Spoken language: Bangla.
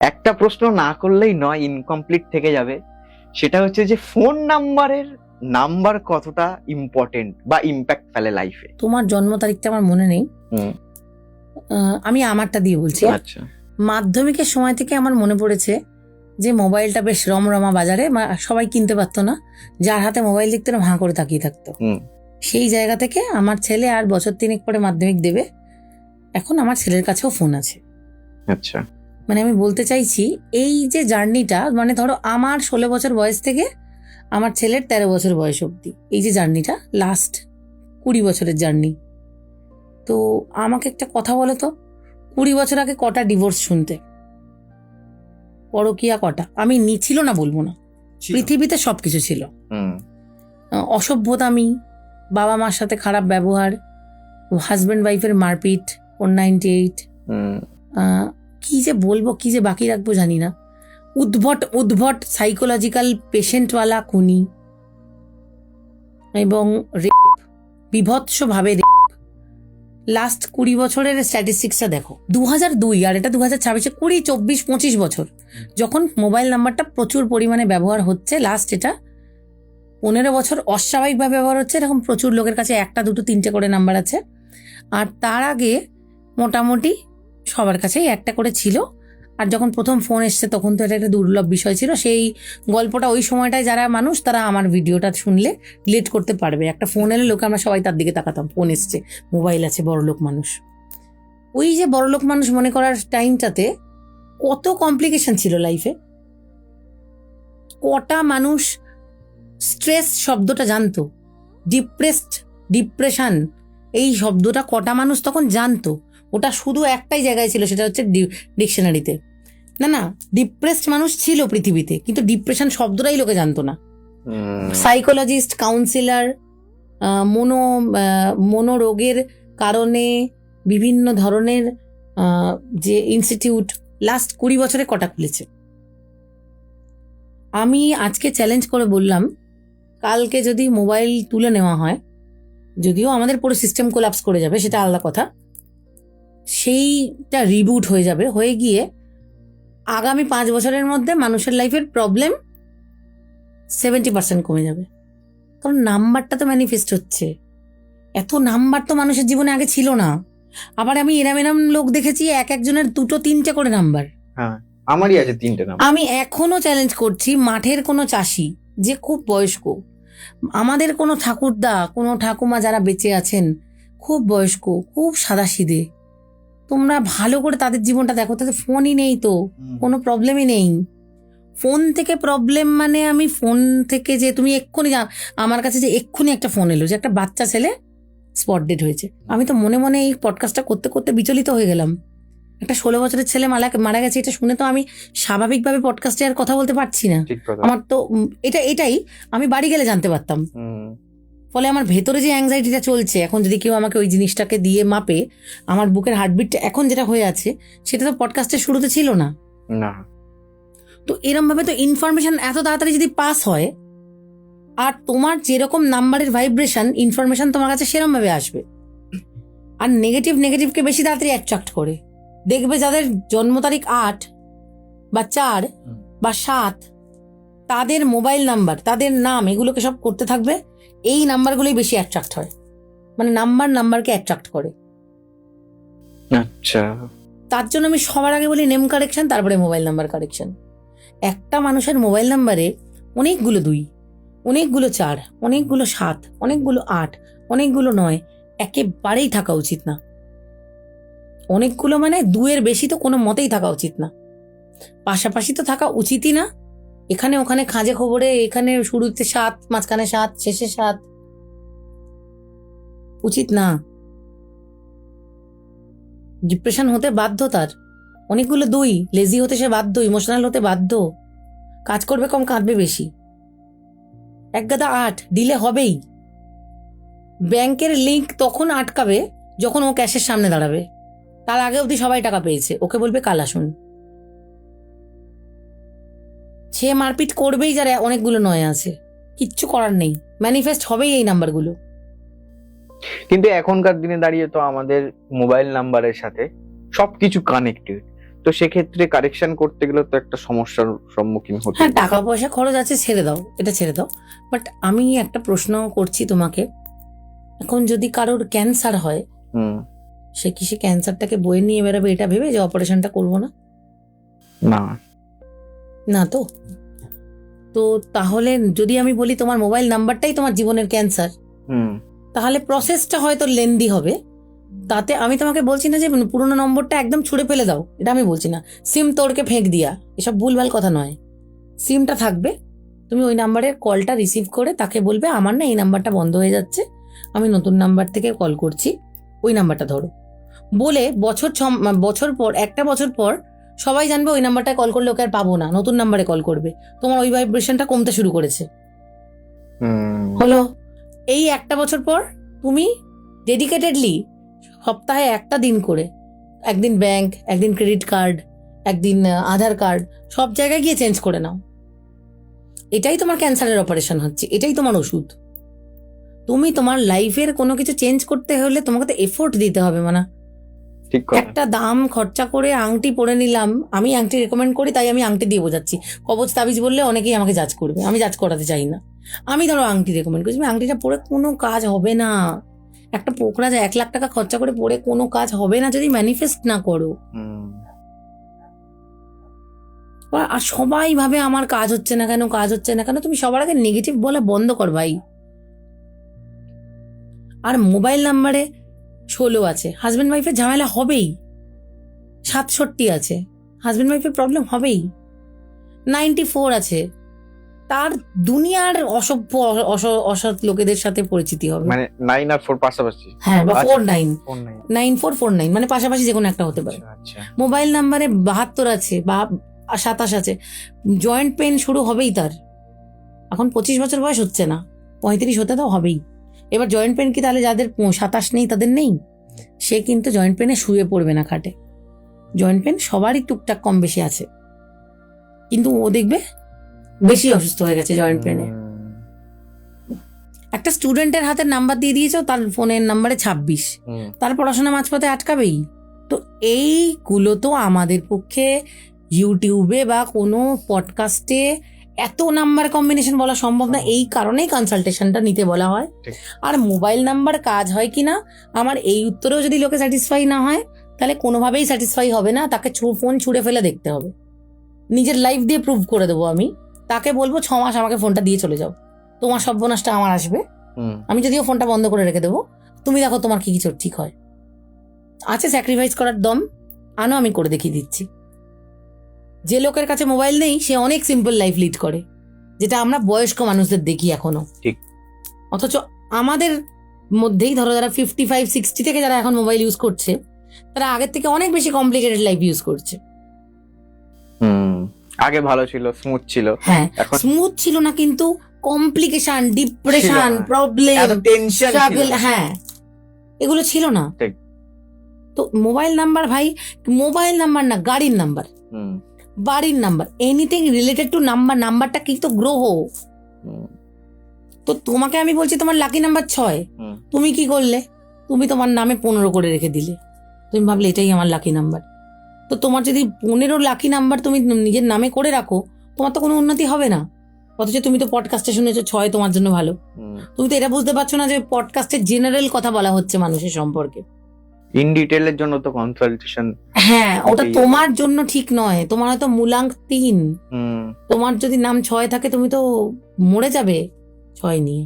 একটা প্রশ্ন না করলেই নয়, ইনকমপ্লিট থেকে যাবে। সেটা হচ্ছে যে ফোন নাম্বার কতটা ইম্পর্টেন্ট বা ইম্প্যাক্ট ফেলে লাইফে। তোমার জন্ম তারিখটা আমার মনে নেই, আমি আমারটা দিয়ে বলছি। আচ্ছা। মাধ্যমিকের সময় থেকে আমার মনে পড়েছে যে মোবাইলটা বেশ রমরমা বাজারে, সবাই কিনতে পারতো না, যার হাতে মোবাইল দেখতে না ভাঁ করে তাকিয়ে থাকতো। সেই জায়গা থেকে আমার ছেলে আর বছর 3 পরে মাধ্যমিক দেবে, এখন আমার ছেলের কাছেও ফোন আছে। আচ্ছা। মানে আমি বলতে চাইছি এই যে জার্নিটা, মানে ধরো আমার 16 বছর বয়স থেকে আমার ছেলের 13 বছর বয়স অবধি, এই যে জার্নিটা লাস্ট 20 বছরের জার্নি। তো আমাকে একটা কথা বলো তো, 20 বছর আগে কটা ডিভোর্স শুনতে, পরকীয়া কটা? আমি ছিল না বলবো না, পৃথিবীতে সবকিছু ছিল। অসভ্যতামি, বাবা মার সাথে খারাপ ব্যবহার, হাজব্যান্ড ওয়াইফের মারপিট, 498, কি যে বলবো, কি যে বাকি রাখবো জানি না, উদ্ভট সাইকোলজিক্যাল পেশেন্টওয়ালা খুনি এবং রেপ, বিভৎসভাবে রেপ। লাস্ট 20 বছরের স্ট্যাটিস্টিক্সটা দেখো, 2002 আর এটা 2026, 20, 24, 25 বছর যখন মোবাইল নাম্বারটা প্রচুর পরিমাণে ব্যবহার হচ্ছে। লাস্ট এটা 15 বছর অস্বাভাবিকভাবে ব্যবহার হচ্ছে। এরকম প্রচুর লোকের কাছে 1, 2, 3 করে নাম্বার আছে। আর তার আগে মোটামুটি সবার কাছেই 1টা করে ছিল। আর যখন প্রথম ফোন এসছে তখন তো এটা একটা দুর্লভ বিষয় ছিল। সেই গল্পটা ওই সময়টায় যারা মানুষ তারা আমার ভিডিওটা শুনলে রিলেট করতে পারবে। একটা ফোন এলে লোকে আমরা সবাই তার দিকে তাকাতাম, ফোন এসছে, মোবাইল আছে, বড়লোক মানুষ। ওই যে বড়লোক মানুষ মনে করার টাইমটাতে কত কমপ্লিকেশন ছিল লাইফে। কটা মানুষ স্ট্রেস শব্দটা জানতো, ডিপ্রেশন এই শব্দটা কটা মানুষ তখন জানতো। ওটা শুধু একটাই জায়গায় ছিল, সেটা হচ্ছে ডিকশনারিতে। না, ডিপ্রেসড মানুষ ছিল পৃথিবীতে, কিন্তু ডিপ্রেশন শব্দটাই লোকে জানতো না। সাইকোলজিস্ট, কাউন্সিলর, মনোরোগের কারণে বিভিন্ন ধরনের যে ইনস্টিটিউট লাস্ট 20 বছরে কটা খুলেছে। আমি আজকে চ্যালেঞ্জ করে বললাম, কালকে যদি মোবাইল তুলে নেওয়া হয়, যদিও আমাদের পুরো সিস্টেম কোলাপস করে যাবে, সেটা আলাদা কথা, সেইটা রিবুট হয়ে যাবে, হয়ে গিয়ে আগামী 5 বছরের মধ্যে মানুষের লাইফের প্রবলেম 70% কমে যাবে। কারণ নাম্বারটা তো ম্যানিফেস্ট হচ্ছে। এত নাম্বার তো মানুষের জীবনে আগে ছিল না। আবার আমি এরম লোক দেখেছি একজনের 2, 3 করে নাম্বার। আমারই আছে 3টে নাম্বার। আমি এখনো চ্যালেঞ্জ করছি, মাঠের কোনো চাষি যে খুব বয়স্ক, আমাদের কোনো ঠাকুরদা, কোনো ঠাকুমা যারা বেঁচে আছেন খুব বয়স্ক, খুব সাদাসিধে, তোমরা ভালো করে তাদের জীবনটা দেখো, তাদের ফোনই নেই তো, কোনো প্রবলেমই নেই। ফোন থেকে প্রবলেম মানে আমি ফোন থেকে যে তুমি এক্ষুনি আমার কাছে যে এক্ষুনি একটা ফোন এলো যে একটা বাচ্চা ছেলে স্পট ডেড হয়েছে, আমি তো মনে মনে এই পডকাস্টটা করতে করতে বিচলিত হয়ে গেলাম। একটা 16 বছরের ছেলে মারা গেছে, এটা শুনে তো আমি স্বাভাবিকভাবে পডকাস্টে আর কথা বলতে পারছি না। আমার তো এটাই আমি বাড়ি গেলে জানতে পারতাম। ফলে আমার ভেতরে যে অ্যাংজাইটিটা চলছে, এখন যদি কেউ আমাকে ওই জিনিসটাকে দিয়ে মাপে, আমার বুকের হার্টবিটটা এখন যেটা হয়ে আছে, সেটা তো পডকাস্টের শুরুতে ছিল না। তো এরম ভাবে তো ইনফরমেশন এত তাড়াতাড়ি যদি পাস হয়, আর তোমার যেরকম নাম্বারের ভাইব্রেশন, ইনফরমেশন তোমার কাছে সেরম ভাবে আসবে। আর নেগেটিভকে বেশি তাড়াতাড়ি অ্যাট্রাক্ট করে। দেখবে যাদের জন্ম তারিখ 8 বা 4 বা 7, তাদের মোবাইল নাম্বার, তাদের নাম, এগুলোকে সব করতে থাকবে, এই নাম্বারগুলোই বেশি অ্যাট্রাক্ট হয়। মানে নাম্বারকে অ্যাট্রাক্ট করে। আচ্ছা, তার জন্য আমি সবার আগে বলি নেম কারেকশন, তারপরে মোবাইল নাম্বার কারেকশন। একটা মানুষের মোবাইল নাম্বারে অনেকগুলো 2, অনেকগুলো 4, অনেকগুলো 7, অনেকগুলো 8, অনেকগুলো 9 একেবারেই থাকা উচিত না। অনেকগুলো মানে 2-এর বেশি তো কোনো মতেই থাকা উচিত না। পাশাপাশি তো থাকা উচিতই না। এখানে ওখানে খাঁজে খবরে, এখানে শুরুতে 7, মাঝখানে 7, শেষে 7, উচিত না। ডিপ্রেশন হতে বাধ্য, তার অনেকগুলো 2, লেজি হতে সে বাধ্য, ইমোশনাল হতে বাধ্য, কাজ করবে কম, কাঁদবে বেশি। 1 গাদা 8 দিলে হবেই। ব্যাংকের লিঙ্ক তখন আটকাবে যখন ও ক্যাশের সামনে দাঁড়াবে, তার আগে অবধি সবাই টাকা পেয়েছে, ওকে বলবে কাল আসুন। সে মারপিট করবেই যারা অনেকগুলো 9 আছে, কিচ্ছু করার নেই, ম্যানিফেস্ট হবেই এই নাম্বারগুলো। কিন্তু এখনকার দিনে দাঁড়িয়ে তো আমাদের মোবাইল নাম্বারের সাথে সবকিছু কানেক্টেড। তো সেক্ষেত্রে কারেকশন করতে গেলে তো একটা সমস্যার সম্মুখীন হতে হ্যাঁ, টাকা পয়সা খরচ আছে, ছেড়ে দাও, এটা ছেড়ে দাও। বাট আমি একটা প্রশ্ন করছি তোমাকে, এখন যদি কারোর ক্যান্সার হয়, হুম, সে কি সে ক্যান্সারটাকে বয়ে নিয়ে বেরোবে এটা ভেবে যে অপারেশনটা করবো না? না, না তো। তো তাহলে যদি আমি বলি তোমার মোবাইল নাম্বারটাই তোমার জীবনের ক্যান্সার, হুম, তাহলে প্রসেসটা হয়তো লেন্দি হবে। তাতে আমি তোমাকে বলছি না যে পুরোনো নম্বরটা একদম ছুঁড়ে ফেলে দাও, এটা আমি বলছি না। সিম তোড়কে ফেঁক দিয়া, এসব ভুলভাল কথা নয়। সিমটা থাকবে, তুমি ওই নাম্বারের কলটা রিসিভ করে তাকে বলবে আমার না এই নাম্বারটা বন্ধ হয়ে যাচ্ছে, আমি নতুন নাম্বার থেকে কল করছি, ওই নাম্বারটা ধরো। বলে বছর পর, একটা বছর পর সবাই জানবে ওই নাম্বারটায় কল করলে ওকে আর পাবো না, নতুন নাম্বারে কল করবে, তোমার ওই ভাইব্রেশনটা কমতে শুরু করেছে। হুম, হলো, এই একটা বছর পর তুমি ডেডিকেটেডলি সপ্তাহে একটা দিন করে, একদিন ব্যাংক, একদিন ক্রেডিট কার্ড, একদিন আধার কার্ড, সব জায়গায় গিয়ে চেঞ্জ করে নাও। এটাই তোমার ক্যান্সারের অপারেশন হচ্ছে, এটাই তোমার ওষুধ। তুমি তোমার লাইফের কোনো কিছু চেঞ্জ করতে হলে তোমাকে তো এফোর্ট দিতে হবে। মানে ঠিক কথা। একটা দাম খরচা করে আংটি পরে নিলাম, আমি আংটি রেকমেন্ড করি তাই আমি আংটি দিয়ে বোঝাচ্ছি। কবচ তাবিজ বললে অনেকেই আমাকে জাজ করবে, আমি জাজ করাতে চাই না। আমি ধরো আংটি রেকমেন্ড করছি, আংটিটা পরে কোনো কাজ হবে না। একটা পোকরা যায় 1 লাখ টাকা খরচা করে পরে কোনো কাজ হবে না যদি ম্যানিফেস্ট না করো। হুম, আর সবাই ভাবে আমার কাজ হচ্ছে না কেন, কাজ হচ্ছে না কেন। তুমি সবার আগে নেগেটিভ বলা বন্ধ কর ভাই। আর মোবাইল নাম্বারে 16 আছে, হাজব্যান্ড ওয়াইফের ঝামেলা হবেই। 67 আছে, হাজব্যান্ড ওয়াইফের প্রবলেম হবেই। 94 আছে, তার দুনিয়ার অসভ্য অসৎ লোকেদের সাথে পরিচিতি হবে। মানে 9 আর 4 পাশাপাশি। হ্যাঁ, বা আচ্ছা, 49, 49। 9449, মানে পাশাপাশি যে কোনো একটা হতে পারে। আচ্ছা, আচ্ছা। মোবাইল নাম্বারে 72 আছে বা 27 আছে, জয়েন্ট পেন শুরু হবেই তার। এখন 25 বছর বয়স হচ্ছে না, 35 হতে তো হবেই। এবার জয়েন্ট পেন কি তাহলে যাদের 27 নেই তাদের নেই? সে কিন্তু জয়েন্ট পেনে শুয়ে পড়বে না খাটে। জয়েন্ট পেন সবারই টুকটাক কম বেশি আছে, কিন্তু ও দেখবে বেশি অসুস্থ হয়ে গেছে জয়েন্ট পেনে। একটা স্টুডেন্টের হাতের নাম্বার দিয়ে দিয়েছো, তার ফোনের নাম্বারে 26, হুম, তার পড়াশোনা মাঝপথে আটকাবেই। তো এইগুলো তো আমাদের পক্ষে ইউটিউবে বা কোনো পডকাস্টে এত নাম্বার কম্বিনেশন বলা সম্ভব না, এই কারণেই কনসালটেশনটা নিতে বলা হয়। ঠিক। আর মোবাইল নাম্বার কাজ হয় কিনা আমার এই উত্তরেও যদি লোকে স্যাটিসফাই না হয়, তাহলে কোনোভাবেই স্যাটিসফাই হবে না। তাকে ফোন ছুঁড়ে ফেলে দেখতে হবে, নিজের লাইফ দিয়ে প্রুভ করে দেবো আমি। তাকে বলবো 6 মাস আমাকে ফোনটা দিয়ে চলে যাও, তোমার সর্বনাশটা আমার আসবে। হুম, আমি যদিও ফোনটা বন্ধ করে রেখে দেবো, তুমি দেখো তোমার কি কিছু ঠিক হয়। আছে স্যাক্রিফাইস করার দম, আনো, আমি করে দেখিয়ে দিচ্ছি। যে লোকের কাছে মোবাইল নেই সে অনেক সিম্পল লাইফ লিড করে, যেটা আমরা বয়স্ক মানুষদের দেখি এখনো। ঠিক। অথচ আমাদের মধ্যেই ধরো যারা 55-60 থেকে যারা এখন মোবাইল ইউজ করছে, তারা আগের থেকে অনেক বেশি কমপ্লিকেটেড লাইফ ইউজ করছে। হুম, আগে ভালো ছিল, স্মুথ ছিল। হ্যাঁ, এখন স্মুথ ছিল না, কিন্তু কমপ্লিকেশন, ডিপ্রেশন, ছিল না। প্রবলেম, এত টেনশন স্ট্রাগল, হ্যাঁ, এগুলো ছিল না। ঠিক। তো মোবাইল নাম্বার ভাই, মোবাইল নাম্বার না, গাড়ির নাম্বার, হুম, বাড়ির number, anything related to number. নাম্বারটা কি তো গ্রহ। হুম, তো তোমাকে আমি বলছি তোমার লাকি নাম্বার 6, হুম, তুমি কি করলে? তুমি তোমার নামে 15 করে রেখে দিলে, তুমি ভাবলে এটাই আমার লাকি নাম্বার। তো তোমার যদি 15 লাকি নাম্বার তুমি নিজের নামে করে রাখো, তোমার তো কোনো উন্নতি হবে না। অথচ তুমি তো পডকাস্টে শুনেছো 6 তোমার জন্য ভালো। হুম। তুমি তো এটা বুঝতে পারছো না যে পডকাস্টে জেনারেল কথা বলা হচ্ছে মানুষের সম্পর্কে। ইন ডিটেইলের জন্য তো কনসালটেশন। হ্যাঁ, ওটা ওটাই। তোমার জন্য ঠিক নয়, তোমার হয়তো মূলাঙ্ক 3, হুম, তোমার যদি নাম 6 থাকে তুমি তো মরে যাবে 6 নিয়ে।